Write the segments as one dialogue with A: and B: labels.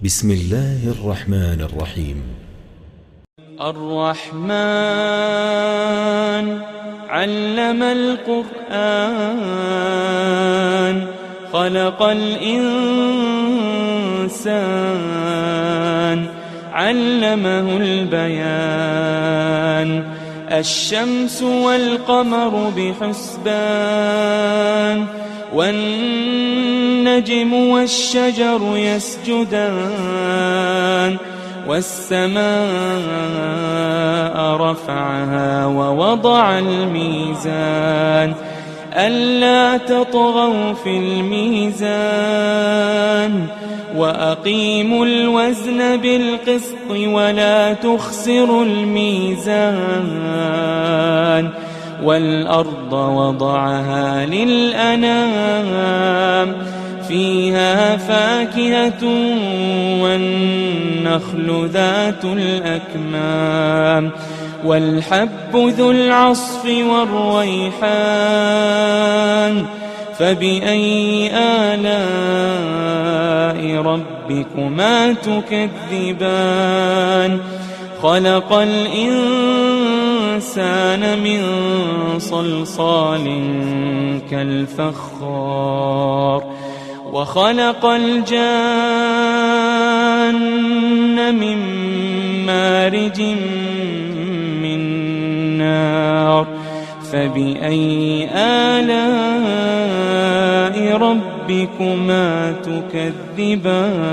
A: بسم الله الرحمن الرحيم.
B: الرحمن علم القرآن خلق الإنسان علمه البيان الشمس والقمر بحسبان والنجم والشجر يسجدان والسماء رفعها ووضع الميزان ألا تطغوا في الميزان وأقيموا الوزن بالقسط ولا تخسروا الميزان والأرض وضعها للأنام فيها فاكهة والنخل ذات الأكمام والحب ذو العصف والريحان فبأي آلاء ربكما تكذبان خلق الإنسان من صلصال كالفخار وخلق الجان من مارج من نار فبأي آلاء ربكما تكذبان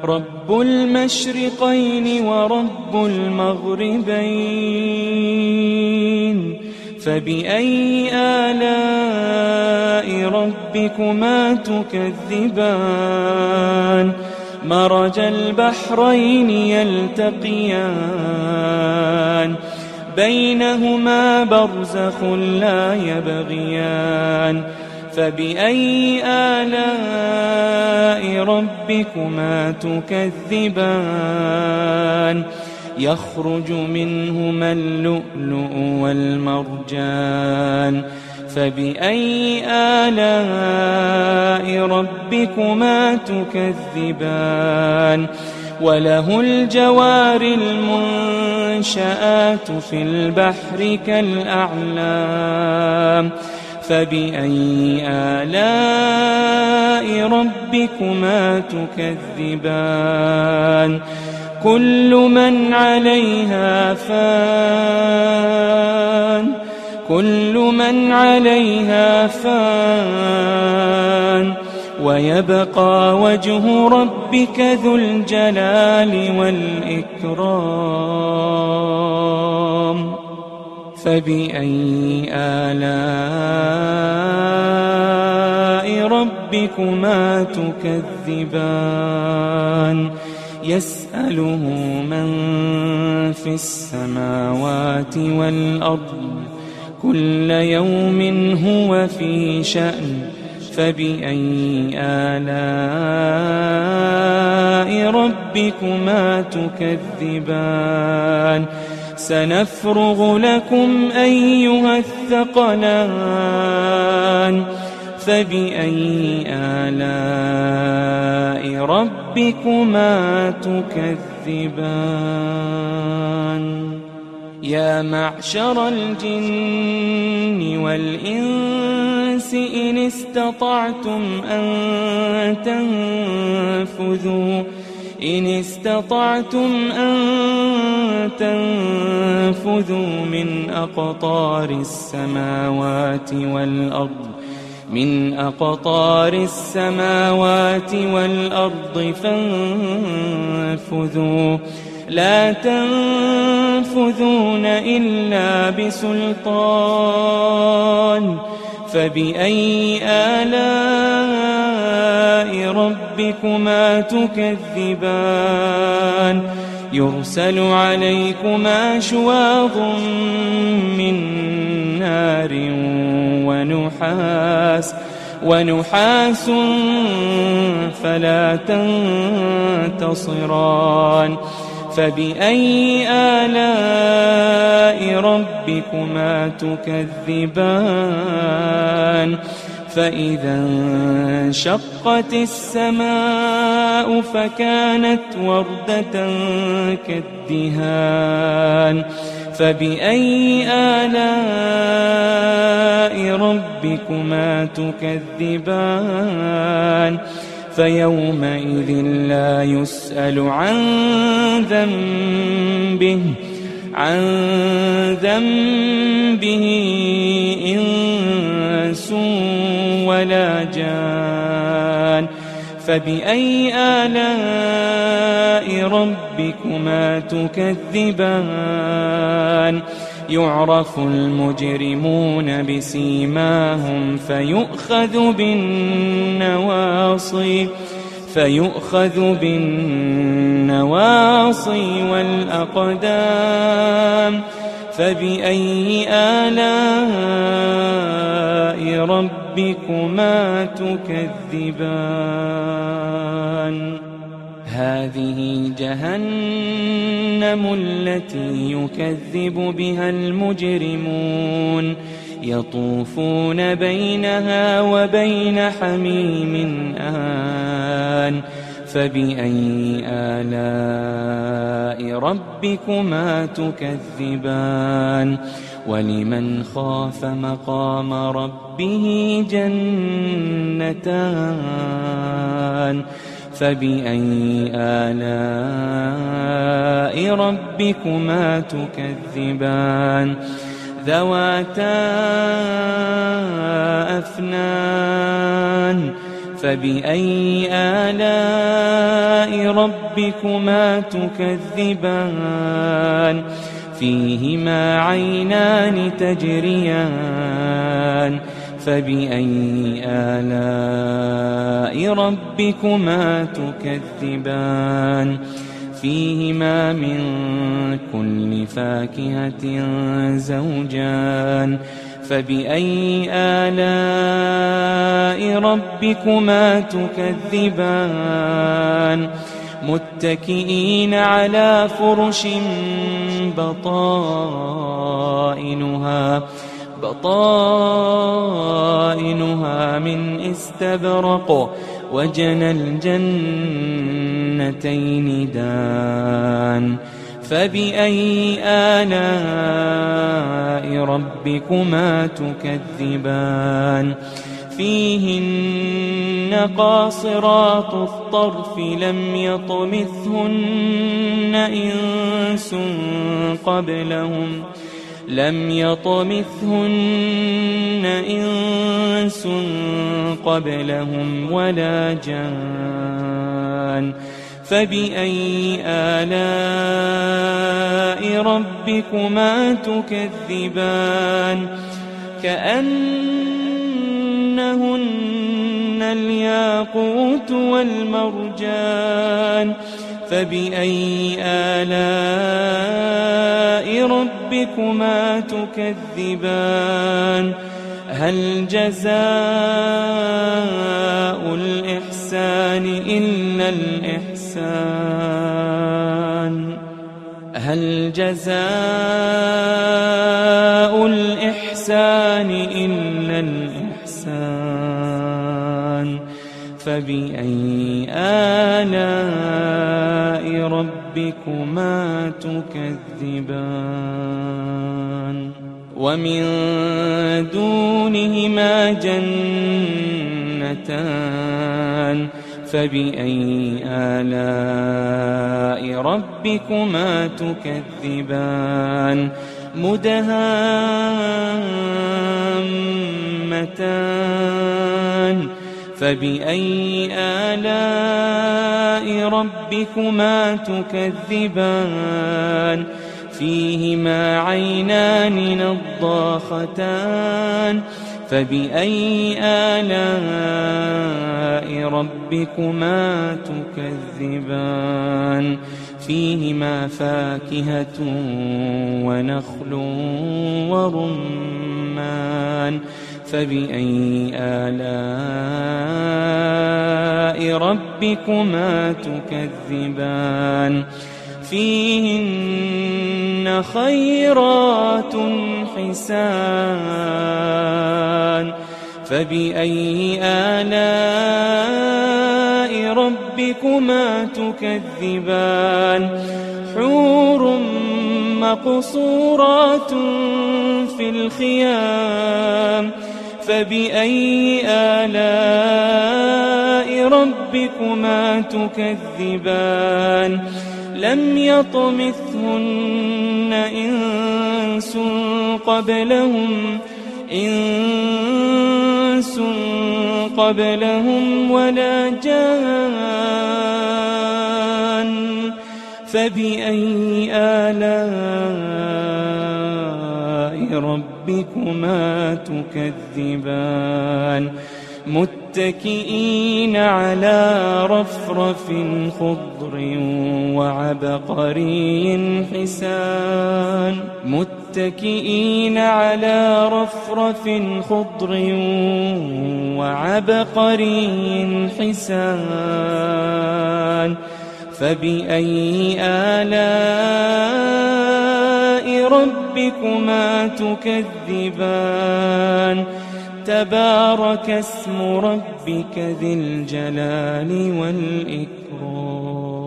B: رب المشرقين ورب المغربين فبأي آلاء ربكما تكذبان مرج البحرين يلتقيان بينهما برزخ لا يبغيان فبأي آلاء ربكما تكذبان يخرج منهما اللؤلؤ والمرجان فبأي آلاء ربكما تكذبان وله الجوار المنشآت في البحر كالأعلام فبأي آلاء ربكما تكذبان كل من عليها فان ويبقى وجه ربك ذو الجلال والإكرام فبأي آلاء ربكما تكذبان يسأله من في السماوات والأرض كل يوم هو في شأن فبأي آلاء ربكما تكذبان سنفرغ لكم أيها الثقلان فبأي آلاء ربكما تكذبان يا معشر الجن والإنس إن استطعتم أن تنفذوا من أقطار السماوات والأرض فانفذوا لا تنفذون إلا بسلطان فبأي آلاء ربكما تكذبان يرسل عليكما شواظ من نار ونحاس فلا تنتصران فبأي آلاء ربكما تكذبان فإذا انشقت السماء فكانت وردة كالدهان فبأي آلاء ربكما تكذبان فيومئذ لا يسأل عن ذنبه إنس ولا جان فبأي آلاء ربكما تكذبان يعرف المجرمون بسيماهم فيؤخذ بالنواصي والأقدام فبأي آلاء ربكما تكذبان هذه جهنم التي يكذب بها المجرمون يطوفون بينها وبين حميم آن فبأي آلاء ربكما تكذبان ولمن خاف مقام ربه جنتان فبأي آلاء ربكما تكذبان ذواتا أفنان فبأي آلاء ربكما تكذبان فيهما عينان تجريان فبأي آلاء ربكما تكذبان فيهما من كل فاكهة زوجان فبأي آلاء ربكما تكذبان متكئين على فرش بطائنها من استبرق وجنى الجنتين دان فبأي آلاء ربكما تكذبان فيهن قاصرات الطرف لم يطمثهن إنس قبلهم ولا جان فبأي آلاء ربكما تكذبان كأنهن الياقوت والمرجان فبأي آلاء ربكما تكذبان هل جزاء الإحسان إلا الإحسان هل جزاء الإحسان إلا الإحسان فبأي آلاء ربكما تكذبان ومن دونهما جنتان فبأي آلاء ربكما تكذبان مدهامتان فبأي آلاء ربكما تكذبان فيهما عينان نضاختان فبأي آلاء ربكما تكذبان فيهما فاكهة ونخل ورمان فبأي آلاء ربكما تكذبان فيهن خيرات حسان فبأي آلاء ربكما تكذبان حور مقصورات في الخيام فبأي آلاء ربكما تكذبان لم يطمثهن إنس قبلهم ولا جان فبأي آلاء ربكما تكذبان متكئين على رفرف خضر وعبقري حسان متكئين على رفرف خضر وعبقري حسان فبأي آلاء ربكما تكذبان تبارك اسم ربك ذي الجلال والإكرام